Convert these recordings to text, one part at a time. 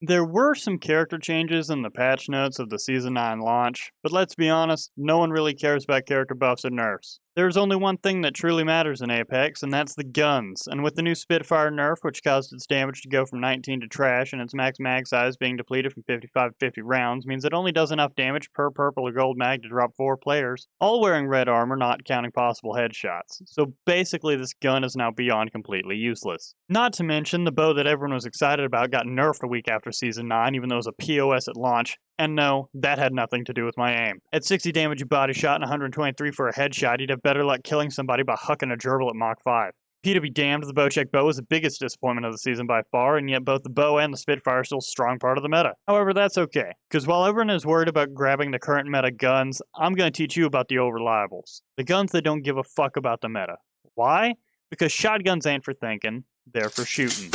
There were some character changes in the patch notes of the Season 9 launch, but let's be honest, no one really cares about character buffs and nerfs. There's only one thing that truly matters in Apex, and that's the guns, and with the new Spitfire nerf, which caused its damage to go from 19 to trash, and its max mag size being depleted from 55 to 50 rounds, means it only does enough damage per purple or gold mag to drop 4 players, all wearing red armor, not counting possible headshots. So basically, this gun is now beyond completely useless. Not to mention, the bow that everyone was excited about got nerfed a week after Season 9, even though it was a POS at launch, and no, that had nothing to do with my aim. At 60 damage you body shot and 123 for a headshot, you'd have better luck killing somebody by hucking a gerbil at Mach 5. P to be damned, the Bocek bow was the biggest disappointment of the season by far, and yet both the bow and the Spitfire are still a strong part of the meta. However, that's okay, because while everyone is worried about grabbing the current meta guns, I'm going to teach you about the old reliables. The guns that don't give a fuck about the meta. Why? Because shotguns ain't for thinking, they're for shooting.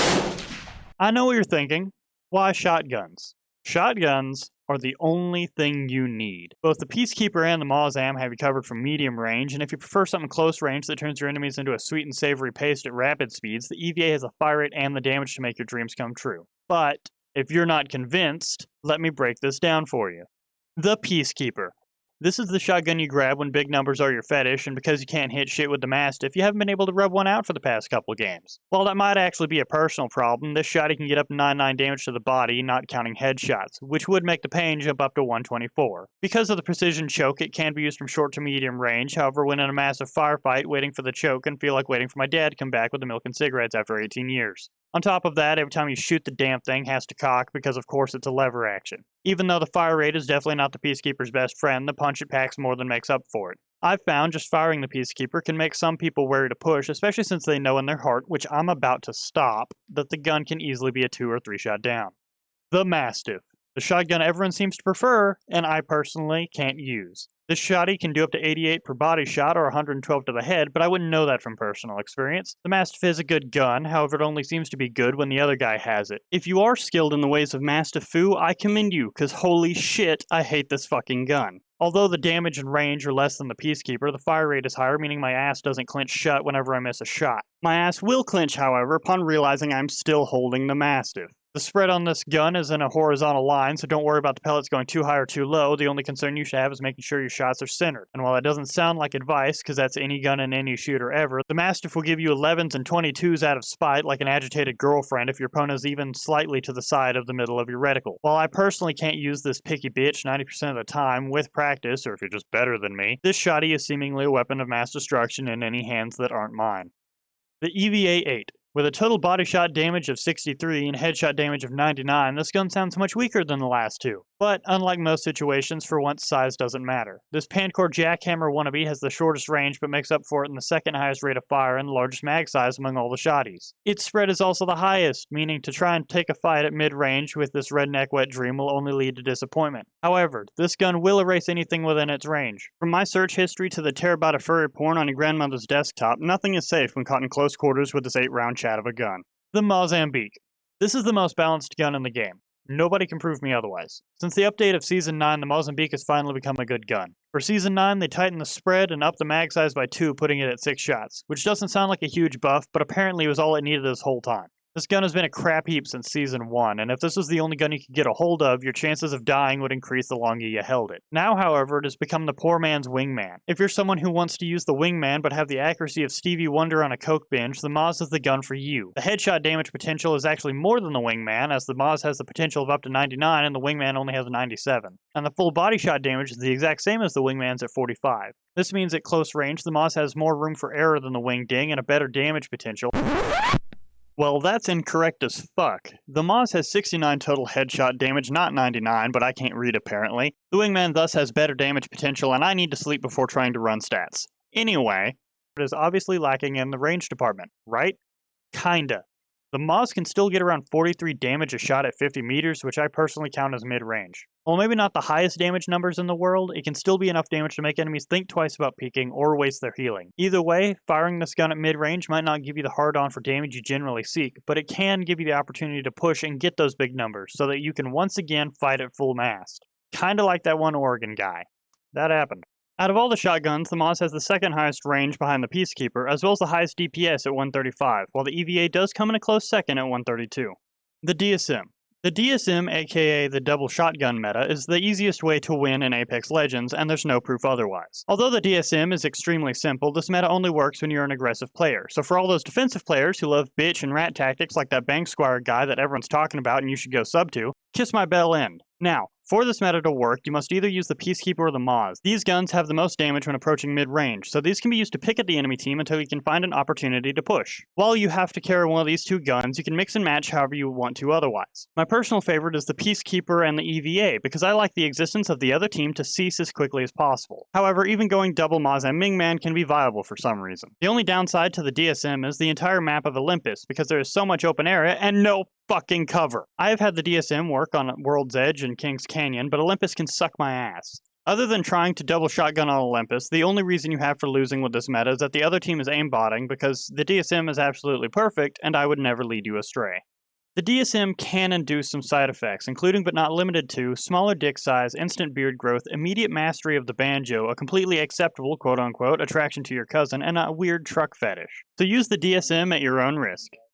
I know what you're thinking. Why shotguns? Shotguns are the only thing you need. Both the Peacekeeper and the Mawzam have you covered from medium range, and if you prefer something close range that turns your enemies into a sweet and savory paste at rapid speeds, the EVA has the fire rate and the damage to make your dreams come true. But if you're not convinced, let me break this down for you. The Peacekeeper. This is the shotgun you grab when big numbers are your fetish, and because you can't hit shit with the Mastiff, you haven't been able to rub one out for the past couple games. While that might actually be a personal problem, this shotty can get up to 99 damage to the body, not counting headshots, which would make the pain jump up to 124. Because of the precision choke, it can be used from short to medium range, however when in a massive firefight, waiting for the choke can feel like waiting for my dad to come back with the milk and cigarettes after 18 years. On top of that, every time you shoot the damn thing has to cock because of course it's a lever action. Even though the fire rate is definitely not the Peacekeeper's best friend, the punch it packs more than makes up for it. I've found just firing the Peacekeeper can make some people wary to push, especially since they know in their heart, which I'm about to stop, that the gun can easily be a 2 or 3 shot down. The Mastiff. The shotgun everyone seems to prefer, and I personally can't use. This shotty can do up to 88 per body shot or 112 to the head, but I wouldn't know that from personal experience. The Mastiff is a good gun, however it only seems to be good when the other guy has it. If you are skilled in the ways of Mastiff Foo, I commend you, cause holy shit, I hate this fucking gun. Although the damage and range are less than the Peacekeeper, the fire rate is higher, meaning my ass doesn't clench shut whenever I miss a shot. My ass will clench, however, upon realizing I'm still holding the Mastiff. The spread on this gun is in a horizontal line, so don't worry about the pellets going too high or too low. The only concern you should have is making sure your shots are centered. And while that doesn't sound like advice, because that's any gun and any shooter ever, the Mastiff will give you 11s and 22s out of spite like an agitated girlfriend if your opponent is even slightly to the side of the middle of your reticle. While I personally can't use this picky bitch 90% of the time, with practice, or if you're just better than me, this shotty is seemingly a weapon of mass destruction in any hands that aren't mine. The EVA-8. With a total body shot damage of 63 and headshot damage of 99, this gun sounds much weaker than the last two. But unlike most situations, for once size doesn't matter. This Pancore Jackhammer wannabe has the shortest range but makes up for it in the second highest rate of fire and the largest mag size among all the shotties. Its spread is also the highest, meaning to try and take a fight at mid-range with this redneck wet dream will only lead to disappointment. However, this gun will erase anything within its range. From my search history to the terabyte of furry porn on your grandmother's desktop, nothing is safe when caught in close quarters with this 8-round chat of a gun. The Mozambique. This is the most balanced gun in the game. Nobody can prove me otherwise. Since the update of Season 9, the Mozambique has finally become a good gun. For Season 9, they tightened the spread and upped the mag size by 2, putting it at 6 shots, which doesn't sound like a huge buff, but apparently it was all it needed this whole time. This gun has been a crap heap since Season 1, and if this was the only gun you could get a hold of, your chances of dying would increase the longer you held it. Now, however, it has become the poor man's wingman. If you're someone who wants to use the wingman but have the accuracy of Stevie Wonder on a coke binge, the Moz is the gun for you. The headshot damage potential is actually more than the wingman, as the Moz has the potential of up to 99 and the wingman only has 97. And the full body shot damage is the exact same as the wingman's at 45. This means at close range, the Moz has more room for error than the Wing Ding and a better damage potential. Well, that's incorrect as fuck. The Moz has 69 total headshot damage, not 99, but I can't read apparently. The Wingman thus has better damage potential, and I need to sleep before trying to run stats. Anyway, it is obviously lacking in the range department, right? Kinda. The Moz can still get around 43 damage a shot at 50 meters, which I personally count as mid-range. While maybe not the highest damage numbers in the world, it can still be enough damage to make enemies think twice about peeking or waste their healing. Either way, firing this gun at mid-range might not give you the hard-on for damage you generally seek, but it can give you the opportunity to push and get those big numbers, so that you can once again fight at full mast. Kinda like that one Oregon guy. That happened. Out of all the shotguns, the Moz has the second highest range behind the Peacekeeper, as well as the highest DPS at 135, while the EVA does come in a close second at 132. The DSM. The DSM, aka the double shotgun meta, is the easiest way to win in Apex Legends, and there's no proof otherwise. Although the DSM is extremely simple, this meta only works when you're an aggressive player. So for all those defensive players who love bitch and rat tactics like that bank Squire guy that everyone's talking about and you should go sub to, kiss my bell end. Now, for this meta to work, you must either use the Peacekeeper or the Moz. These guns have the most damage when approaching mid-range, so these can be used to pick at the enemy team until you can find an opportunity to push. While you have to carry one of these two guns, you can mix and match however you want to otherwise. My personal favorite is the Peacekeeper and the EVA, because I like the existence of the other team to cease as quickly as possible. However, even going double Moz and Mingman can be viable for some reason. The only downside to the DSM is the entire map of Olympus, because there is so much open area and no fucking cover. I have had the DSM work on World's Edge and King's Canyon, but Olympus can suck my ass. Other than trying to double shotgun on Olympus, the only reason you have for losing with this meta is that the other team is aimbotting, because the DSM is absolutely perfect, and I would never lead you astray. The DSM can induce some side effects, including but not limited to smaller dick size, instant beard growth, immediate mastery of the banjo, a completely acceptable quote-unquote attraction to your cousin, and a weird truck fetish. So use the DSM at your own risk.